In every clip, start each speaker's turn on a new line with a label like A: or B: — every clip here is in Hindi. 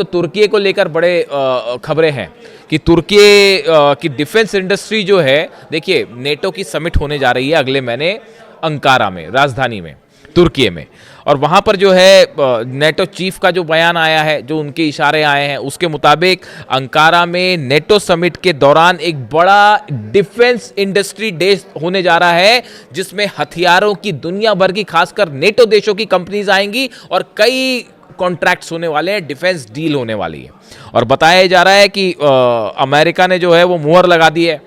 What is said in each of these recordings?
A: तो तुर्की को लेकर बड़े खबरें हैं कि तुर्की की डिफेंस इंडस्ट्री जो है, देखिए नेटो की समिट होने जा रही है अगले महीने अंकारा में, राजधानी में, तुर्की में। और वहाँ पर जो है नेटो चीफ का जो बयान आया है, जो उनके इशारे आए हैं, उसके मुताबिक अंकारा में नेटो समिट के दौरान एक बड़ा डिफेंस इंडस्ट्री डे होने जा रहा है, जिसमें हथियारों की दुनिया भर की, खासकर नेटो देशों की कंपनीज आएंगी और कई कॉन्ट्रैक्ट्स होने वाले हैं, डिफेंस डील होने वाली है। और बताया जा रहा है कि अमेरिका ने जो है वो मुहर लगा दी है।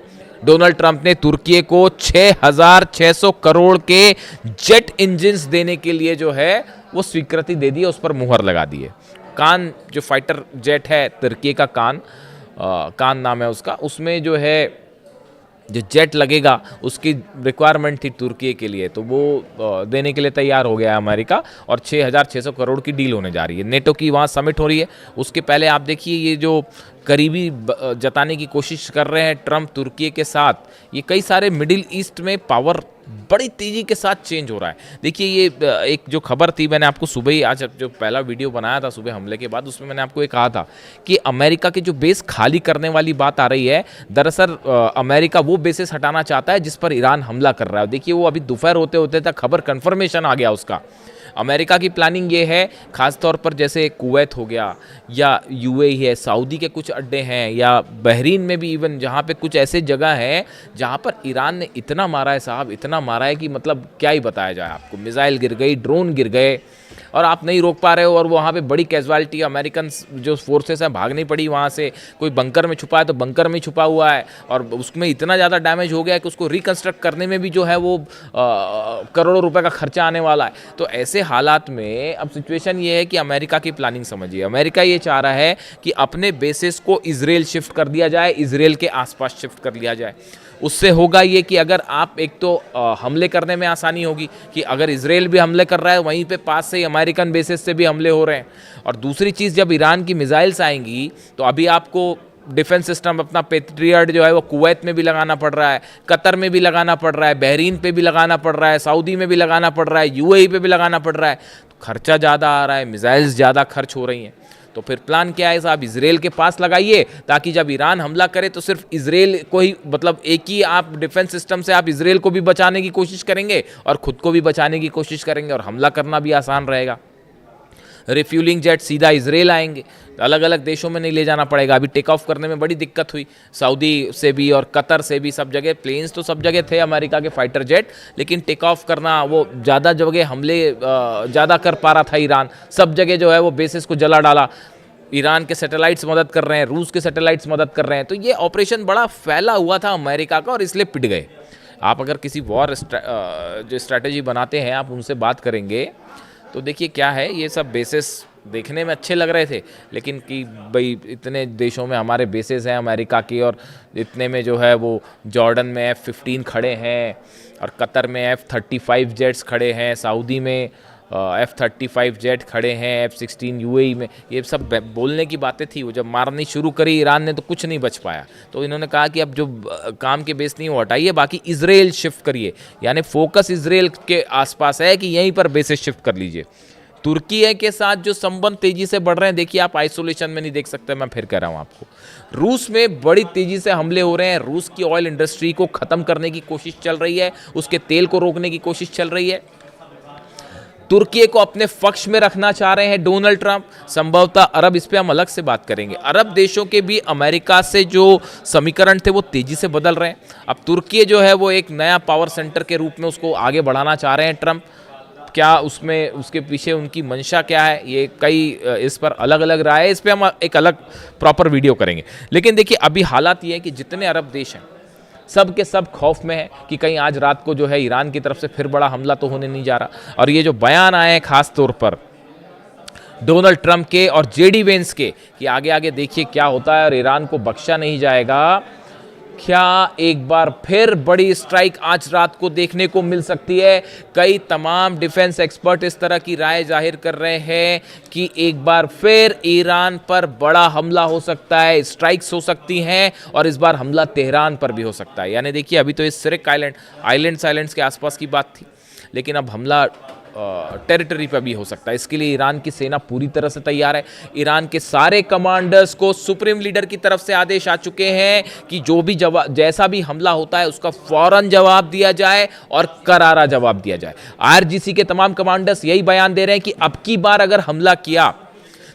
A: डोनाल्ड ट्रंप ने तुर्की को 6,600 करोड़ के जेट इंजन्स देने के लिए जो है वो स्वीकृति दे दी है, उस पर मुहर लगा दी है। कान जो फाइटर जेट है तुर्की का, कान नाम है उसका, उसमें जो है जो जेट लगेगा उसकी रिक्वायरमेंट थी तुर्की के लिए, तो वो देने के लिए तैयार हो गया है अमेरिका। और 6,600 करोड़ की डील होने जा रही है। नेटो की वहाँ समिट हो रही है, उसके पहले आप देखिए ये जो करीबी जताने की कोशिश कर रहे हैं ट्रंप तुर्की के साथ, ये कई सारे मिडिल ईस्ट में पावर बड़ी तेज़ी के साथ चेंज हो रहा है। देखिए ये एक जो खबर थी, मैंने आपको सुबह ही, आज जो पहला वीडियो बनाया था सुबह हमले के बाद, उसमें मैंने आपको ये कहा था कि अमेरिका के जो बेस खाली करने वाली बात आ रही है, दरअसल अमेरिका वो बेसेस हटाना चाहता है जिस पर ईरान हमला कर रहा है। देखिए वो अभी दोपहर होते होते तक खबर कन्फर्मेशन आ गया उसका। अमेरिका की प्लानिंग ये है, खास तौर पर जैसे कुवैत हो गया या यूएई है, सऊदी के कुछ अड्डे हैं, या बहरीन में भी इवन, जहाँ पे कुछ ऐसे जगह हैं जहाँ पर ईरान ने इतना मारा है साहब, इतना मारा है कि मतलब क्या ही बताया जाए आपको। मिसाइल गिर गई, ड्रोन गिर गए और आप नहीं रोक पा रहे हो, और वहाँ पे बड़ी कैजुअलिटी, अमेरिकन जो फोर्सेस हैं भागनी पड़ी वहाँ से। कोई बंकर में छुपा है तो बंकर में छुपा हुआ है, और उसमें इतना ज़्यादा डैमेज हो गया है कि उसको रिकंस्ट्रक्ट करने में भी जो है वो करोड़ों रुपए का खर्चा आने वाला है। तो ऐसे हालात में अब सिचुएशन ये है कि अमेरिका की प्लानिंग समझिए। अमेरिका ये चाह रहा है कि अपने बेसिस को इजराइल शिफ्ट कर दिया जाए, इजराइल के आसपास शिफ्ट कर लिया जाए। उससे होगा ये कि अगर आप, एक तो हमले करने में आसानी होगी कि अगर इजराइल भी हमले कर रहा है, वहीं पे पास से ही अमेरिकन बेसिस से भी हमले हो रहे हैं। और दूसरी चीज़, जब ईरान की मिसाइल्स आएंगी तो अभी आपको डिफेंस सिस्टम अपना पेट्रियट जो है वो कुवैत में भी लगाना पड़ रहा है, कतर में भी लगाना पड़ रहा है, बहरीन पे भी लगाना पड़ रहा है, सऊदी में भी लगाना पड़ रहा है, यूएई पे भी लगाना पड़ रहा है। तो खर्चा ज़्यादा आ रहा है, मिसाइल्स ज़्यादा खर्च हो रही हैं। तो फिर प्लान क्या है साहब, इजराइल के पास लगाइए, ताकि जब ईरान हमला करे तो सिर्फ इजराइल को ही, मतलब एक ही आप डिफेंस सिस्टम से आप इजराइल को भी बचाने की कोशिश करेंगे और खुद को भी बचाने की कोशिश करेंगे, और हमला करना भी आसान रहेगा। रिफ्यूलिंग जेट सीधा इजराइल आएंगे, अलग अलग देशों में नहीं ले जाना पड़ेगा। अभी टेक ऑफ करने में बड़ी दिक्कत हुई, सऊदी से भी और कतर से भी, सब जगह प्लेन्स तो सब जगह थे अमेरिका के फाइटर जेट, लेकिन टेक ऑफ करना, वो ज़्यादा जगह हमले ज़्यादा कर पा रहा था ईरान, सब जगह जो है वो बेसिस को जला डाला। ईरान के सैटेलाइट्स मदद कर रहे हैं, रूस के सैटेलाइट्स मदद कर रहे हैं। तो ये ऑपरेशन बड़ा फैला हुआ था अमेरिका का, और इसलिए पिट गए। आप अगर किसी वॉर जो स्ट्रैटेजी बनाते हैं, आप उनसे बात करेंगे तो देखिए क्या है, ये सब बेसिस देखने में अच्छे लग रहे थे, लेकिन कि भाई इतने देशों में हमारे बेसेस हैं अमेरिका की, और इतने में जो है वो जॉर्डन में F-15 खड़े हैं, और कतर में F-35 जेट्स खड़े हैं, सऊदी में F-35 जेट खड़े हैं, F-16 यूएई में। ये सब बोलने की बातें थी, वो जब मारनी शुरू करी ईरान ने तो कुछ नहीं बच पाया। तो इन्होंने कहा कि अब जो काम के बेस नहीं वो हटाइए, बाकी इजराइल शिफ्ट करिए, यानी फोकस इजराइल के आसपास है कि यहीं पर बेसेस शिफ्ट कर लीजिए। तुर्की के साथ जो संबंध तेजी से बढ़ रहे हैं, देखिए आप आइसोलेशन में नहीं देख सकते, मैं फिर कह रहा हूँ आपको। रूस में बड़ी तेजी से हमले हो रहे हैं, रूस की ऑयल इंडस्ट्री को ख़त्म करने की कोशिश चल रही है, उसके तेल को रोकने की कोशिश चल रही है। तुर्की को अपने पक्ष में रखना चाह रहे हैं डोनाल्ड ट्रंप, संभवतः अरब, इस पे हम अलग से बात करेंगे। अरब देशों के भी अमेरिका से जो समीकरण थे वो तेजी से बदल रहे हैं। अब तुर्की जो है वो एक नया पावर सेंटर के रूप में उसको आगे बढ़ाना चाह रहे हैं ट्रंप। क्या उसमें, उसके पीछे उनकी मंशा क्या है, ये कई इस पर अलग अलग राय है, इस पर हम एक अलग प्रॉपर वीडियो करेंगे। लेकिन देखिए अभी हालात ये है कि जितने अरब देश हैं सब के सब खौफ में है कि कहीं आज रात को जो है ईरान की तरफ से फिर बड़ा हमला तो होने नहीं जा रहा। और ये जो बयान आए हैं खास तौर पर डोनाल्ड ट्रंप के और जेडी वेंस के, कि आगे आगे देखिए क्या होता है और ईरान को बख्शा नहीं जाएगा, क्या एक बार फिर बड़ी स्ट्राइक आज रात को देखने को मिल सकती है। कई तमाम डिफेंस एक्सपर्ट इस तरह की राय जाहिर कर रहे हैं कि एक बार फिर ईरान पर बड़ा हमला हो सकता है, स्ट्राइक्स हो सकती हैं, और इस बार हमला तेहरान पर भी हो सकता है। यानी देखिए अभी तो इस सिरिक आइलैंड्स के आसपास की बात थी, लेकिन अब हमला टेरिटरी पर भी हो सकता है। इसके लिए ईरान की सेना पूरी तरह से तैयार है। ईरान के सारे कमांडर्स को सुप्रीम लीडर की तरफ से आदेश आ चुके हैं कि जो भी जैसा भी हमला होता है उसका फौरन जवाब दिया जाए और करारा जवाब दिया जाए। आईआरजीसी के तमाम कमांडर्स यही बयान दे रहे हैं कि अब की बार अगर हमला किया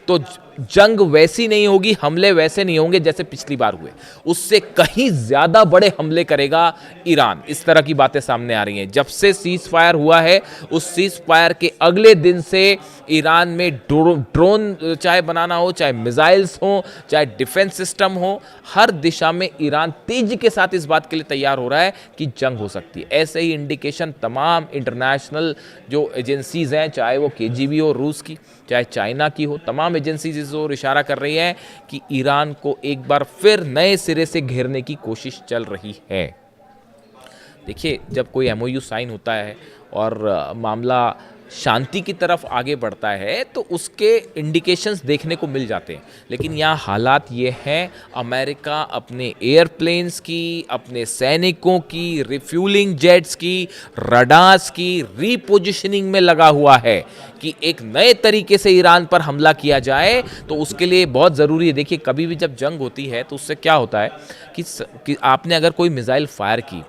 A: तो जंग वैसी नहीं होगी, हमले वैसे नहीं होंगे जैसे पिछली बार हुए, उससे कहीं ज्यादा बड़े हमले करेगा ईरान। इस तरह की बातें सामने आ रही हैं। जब से सीज फायर हुआ है उस सीज फायर के अगले दिन से ईरान में ड्रोन चाहे बनाना हो, चाहे मिसाइल्स हो, चाहे डिफेंस सिस्टम हो, हर दिशा में ईरान तेजी के साथ इस बात के लिए तैयार हो रहा है कि जंग हो सकती है। ऐसे ही इंडिकेशन तमाम इंटरनेशनल जो एजेंसीज हैं, चाहे वो केजीबी हो रूस की, चाहे चाइना की हो, तमाम एजेंसीज इस ओर इशारा कर रही हैं कि ईरान को एक बार फिर नए सिरे से घेरने की कोशिश चल रही है। देखिए, जब कोई एमओयू साइन होता है और मामला शांति की तरफ आगे बढ़ता है तो उसके इंडिकेशंस देखने को मिल जाते हैं। लेकिन यहाँ हालात ये हैं, अमेरिका अपने एयरप्लेन्स की, अपने सैनिकों की, रिफ्यूलिंग जेट्स की, रडार्स की रीपोजिशनिंग में लगा हुआ है कि एक नए तरीके से ईरान पर हमला किया जाए। तो उसके लिए बहुत ज़रूरी है। देखिए, कभी भी जब जंग होती है तो उससे क्या होता है कि आपने अगर कोई मिसाइल फायर की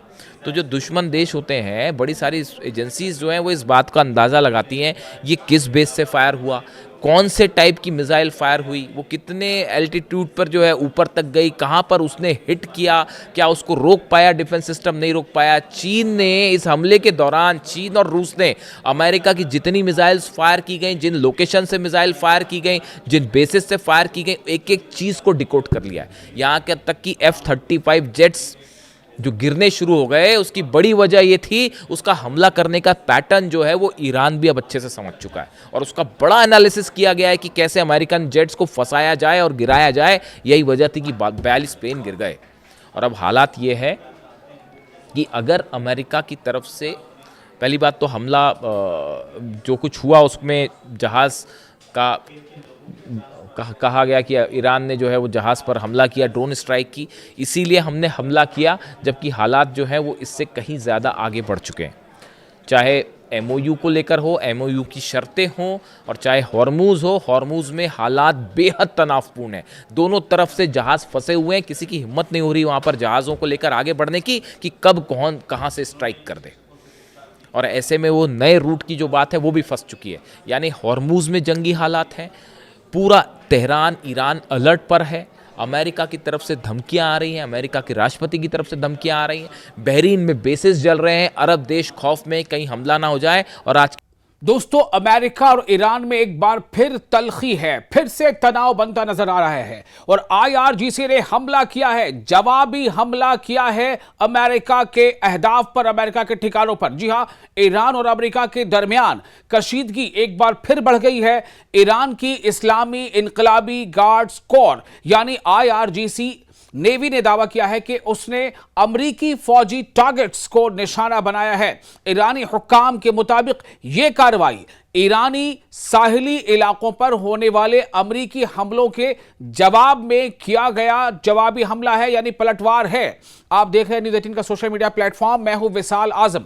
A: तो जो दुश्मन देश होते हैं, बड़ी सारी एजेंसीज जो हैं वो इस बात का अंदाज़ा लगाती हैं ये किस बेस से फायर हुआ, कौन से टाइप की मिसाइल फायर हुई, वो कितने एल्टीट्यूड पर जो है ऊपर तक गई, कहाँ पर उसने हिट किया, क्या उसको रोक पाया, डिफेंस सिस्टम नहीं रोक पाया। चीन ने इस हमले के दौरान, चीन और रूस ने अमेरिका की जितनी मिसाइल्स फायर की गई, जिन लोकेशन से मिसाइल फायर की गई, जिन बेसिस से फायर की गई, एक एक चीज़ को डिकोड कर लिया है। यहाँ के तक कि F-35 जेट्स जो गिरने शुरू हो गए, उसकी बड़ी वजह ये थी उसका हमला करने का पैटर्न जो है वो ईरान भी अब अच्छे से समझ चुका है और उसका बड़ा एनालिसिस किया गया है कि कैसे अमेरिकन जेट्स को फंसाया जाए और गिराया जाए। यही वजह थी कि 42 प्लेन गिर गए। और अब हालात ये है कि अगर अमेरिका की तरफ से, पहली बात तो हमला जो कुछ हुआ उसमें जहाज़ का कहा गया कि ईरान ने जो है वो जहाज़ पर हमला किया, ड्रोन स्ट्राइक की, इसीलिए हमने हमला किया, जबकि हालात जो हैं वो इससे कहीं ज़्यादा आगे बढ़ चुके हैं। चाहे एमओयू को लेकर हो, एमओयू की शर्तें हों, और चाहे हॉर्मूज़ हो, हॉर्मूज़ में हालात बेहद तनावपूर्ण हैं। दोनों तरफ से जहाज़ फंसे हुए हैं, किसी की हिम्मत नहीं हो रही वहाँ पर जहाज़ों को लेकर आगे बढ़ने की कि कब कौन कहाँ से स्ट्राइक कर दे। और ऐसे में वो नए रूट की जो बात है वो भी फंस चुकी है। यानी हॉर्मूज़ में जंगी हालात हैं, पूरा तेहरान ईरान अलर्ट पर है, अमेरिका की तरफ से धमकियां आ रही हैं, अमेरिका के राष्ट्रपति की तरफ से धमकियां आ रही हैं, बहरीन में बेसिस जल रहे हैं, अरब देश खौफ में कहीं हमला ना हो जाए। और आज
B: दोस्तों, अमेरिका और ईरान में एक बार फिर तल्खी है, फिर से तनाव बनता नजर आ रहा है और आईआरजीसी ने हमला किया है, जवाबी हमला किया है अमेरिका के अहदाफ पर, अमेरिका के ठिकानों पर। जी हां, ईरान और अमेरिका के दरमियान कशीदगी एक बार फिर बढ़ गई है। ईरान की इस्लामी इनकलाबी गार्ड्स कोर यानी आईआरजीसी नेवी ने दावा किया है कि उसने अमरीकी फौजी टारगेट्स को निशाना बनाया है। ईरानी हुक्काम के मुताबिक यह कार्रवाई ईरानी साहिली इलाकों पर होने वाले अमरीकी हमलों के जवाब में किया गया जवाबी हमला है, यानी पलटवार है। आप देख रहे हैं न्यूज़ 18 का सोशल मीडिया प्लेटफॉर्म, मैं हूं विशाल आजम।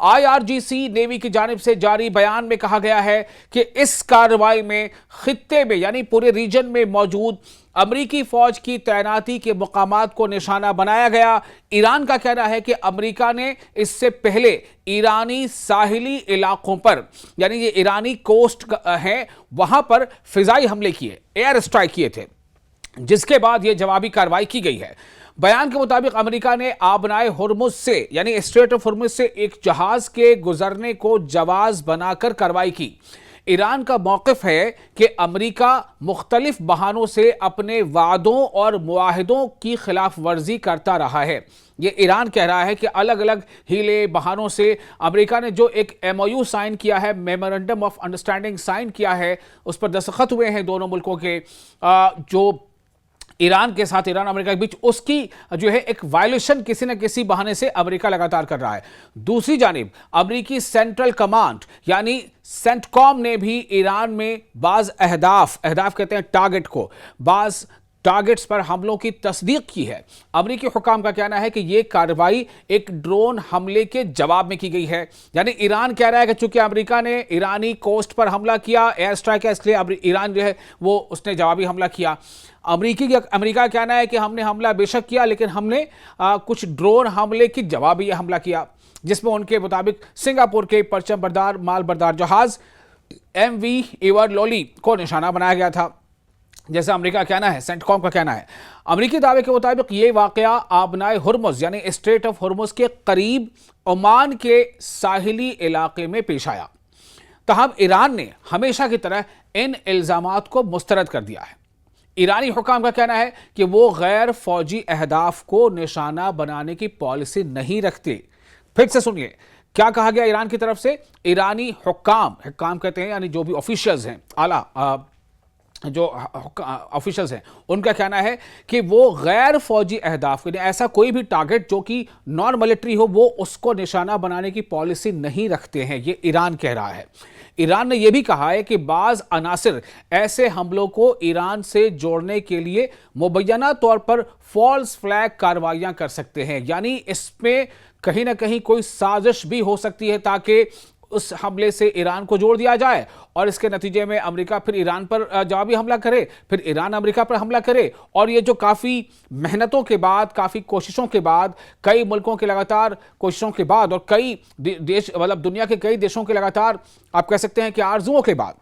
B: आईआरजीसी नेवी की जानिब से जारी बयान में कहा गया है कि इस कार्रवाई में खित्ते में यानी पूरे रीजन में मौजूद अमरीकी फौज की तैनाती के मुकामात को निशाना बनाया गया। ईरान का कहना है कि अमरीका ने इससे पहले ईरानी साहिली इलाकों पर, यानी ये ईरानी कोस्ट है, वहां पर फिजाई हमले किए, एयर स्ट्राइक किए थे, जिसके बाद यह जवाबी कार्रवाई की गई है। बयान के मुताबिक अमेरिका ने आबनाए हुर्मुज से यानी स्ट्रेट ऑफ हुर्मुज से एक जहाज के गुजरने को जवाज बनाकर कार्रवाई की। ईरान का मौक़िफ़ है कि अमेरिका मुख्तलिफ बहानों से अपने वादों और मुआहिदों की खिलाफ वर्जी करता रहा है। ये ईरान कह रहा है कि अलग अलग हीले बहानों से अमेरिका ने जो एक एमओयू साइन किया है, मेमोरेंडम ऑफ अंडरस्टैंडिंग साइन किया है, उस पर दस्तखत हुए हैं दोनों मुल्कों के, जो ईरान के साथ, ईरान अमेरिका के बीच, उसकी जो है एक वायलेशन किसी न किसी बहाने से अमेरिका लगातार कर रहा है। दूसरी जानिब अमेरिकी सेंट्रल कमांड यानी सेंटकॉम ने भी ईरान में बाज अहदाफ कहते हैं टारगेट को, बाज टारगेट्स पर हमलों की तस्दीक की है। अमरीकी हुकाम का कहना है कि यह कार्रवाई एक ड्रोन हमले के जवाब में की गई है। यानी ईरान कह रहा है कि चूंकि अमेरिका ने ईरानी कोस्ट पर हमला किया, एयर स्ट्राइक है, इसलिए ईरान जो है वो उसने जवाबी हमला किया। अमेरिका का कहना है कि हमने हमला बेशक किया, लेकिन हमने कुछ ड्रोन हमले की जवाबी हमला किया, जिसमें उनके मुताबिक सिंगापुर के परचम बरदार माल बरदार जहाज MV एवर लोली को निशाना बनाया गया था, जैसा अमेरिका का कहना है। सेंटकॉम का कहना है अमेरिकी दावे के मुताबिक ये वाकया आबनाए हुर्मुज यानी स्ट्रेट ऑफ हुर्मुज के करीब ओमान के साहिली इलाके में पेश आया। तहम ईरान ने हमेशा की तरह इन इल्जामात को मुस्तरद कर दिया है। ईरानी हुकाम का कहना है कि वो गैर फौजी अहदाफ को निशाना बनाने की पॉलिसी नहीं रखते। फिर से सुनिए क्या कहा गया ईरान की तरफ से। ईरानी हुकाम कहते हैं यानी जो भी ऑफिशियल्स हैं, आला जो ऑफिशियल्स हैं, उनका कहना है कि वो गैर फौजी अहदाफ के लिए ऐसा कोई भी टारगेट जो कि नॉन मिलिट्री हो, वो उसको निशाना बनाने की पॉलिसी नहीं रखते हैं। ये ईरान कह रहा है। ईरान ने यह भी कहा है कि बाज अनासिर ऐसे हमलों को ईरान से जोड़ने के लिए मुबैना तौर पर फॉल्स फ्लैग कार्रवाइयां कर सकते हैं। यानी इसमें कहीं ना कहीं कोई साजिश भी हो सकती है ताकि उस हमले से ईरान को जोड़ दिया जाए और इसके नतीजे में अमेरिका फिर ईरान पर जवाबी हमला करे, फिर ईरान अमेरिका पर हमला करे। और ये जो काफ़ी मेहनतों के बाद, काफ़ी कोशिशों के बाद, कई मुल्कों के लगातार कोशिशों के बाद और कई देश मतलब दुनिया के कई देशों के लगातार आप कह सकते हैं कि आरजुओं के बाद,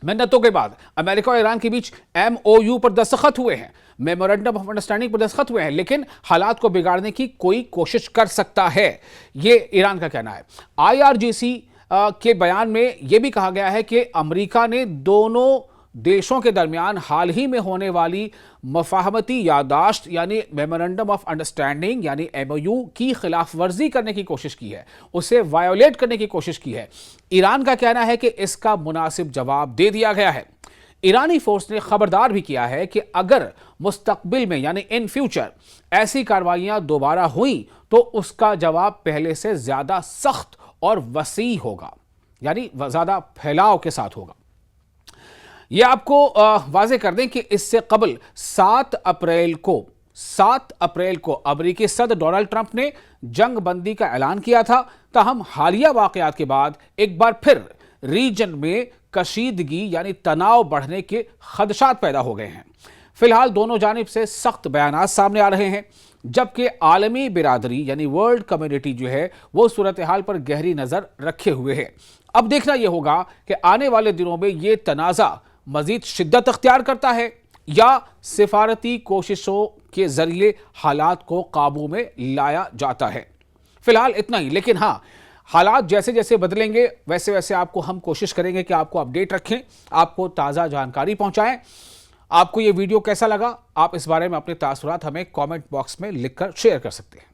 B: मेहनतों के बाद अमेरिका और ईरान के बीच MOU पर दस्तखत हुए हैं, मेमोरेंडम ऑफ अंडरस्टैंडिंग पर दस्तखत हुए हैं, लेकिन हालात को बिगाड़ने की कोई कोशिश कर सकता है, ये ईरान का कहना है। IRGC के बयान में यह भी कहा गया है कि अमेरिका ने दोनों देशों के दरमियान हाल ही में होने वाली मफाहमती यादाश्त यानी मेमोरेंडम ऑफ अंडरस्टैंडिंग यानी MOU की खिलाफ वर्जी करने की कोशिश की है, उसे वायोलेट करने की कोशिश की है। ईरान का कहना है कि इसका मुनासिब जवाब दे दिया गया है। ईरानी फोर्स ने खबरदार भी किया है कि अगर मुस्तकबिल में यानी इन फ्यूचर ऐसी कार्रवाइयां दोबारा हुई तो उसका जवाब पहले से ज्यादा सख्त और वसी होगा, यानी ज्यादा फैलाव के साथ होगा। यह आपको वाजे कर दें कि इससे कबल 7 अप्रैल को अमेरिकी सदर डोनाल्ड ट्रंप ने जंग बंदी का ऐलान किया था। ताहम हालिया वाकयात के बाद एक बार फिर रीजन में कशीदगी यानी तनाव बढ़ने के खदशात पैदा हो गए हैं। फिलहाल दोनों जानिब से सख्त बयानात सामने आ रहे हैं, जबकि आलमी बिरादरी यानी वर्ल्ड कम्युनिटी जो है वो सूरत हाल पर गहरी नजर रखे हुए है। अब देखना यह होगा कि आने वाले दिनों में यह तनाज़ा मजीद शिद्दत अख्तियार करता है या सिफारती कोशिशों के जरिए हालात को काबू में लाया जाता है। फिलहाल इतना ही, लेकिन हाँ, हालात जैसे जैसे बदलेंगे वैसे वैसे आपको हम कोशिश करेंगे कि आपको अपडेट रखें, आपको ताज़ा जानकारी पहुंचाएं। आपको ये वीडियो कैसा लगा, आप इस बारे में अपने तासुरात हमें कमेंट बॉक्स में लिखकर शेयर कर सकते हैं।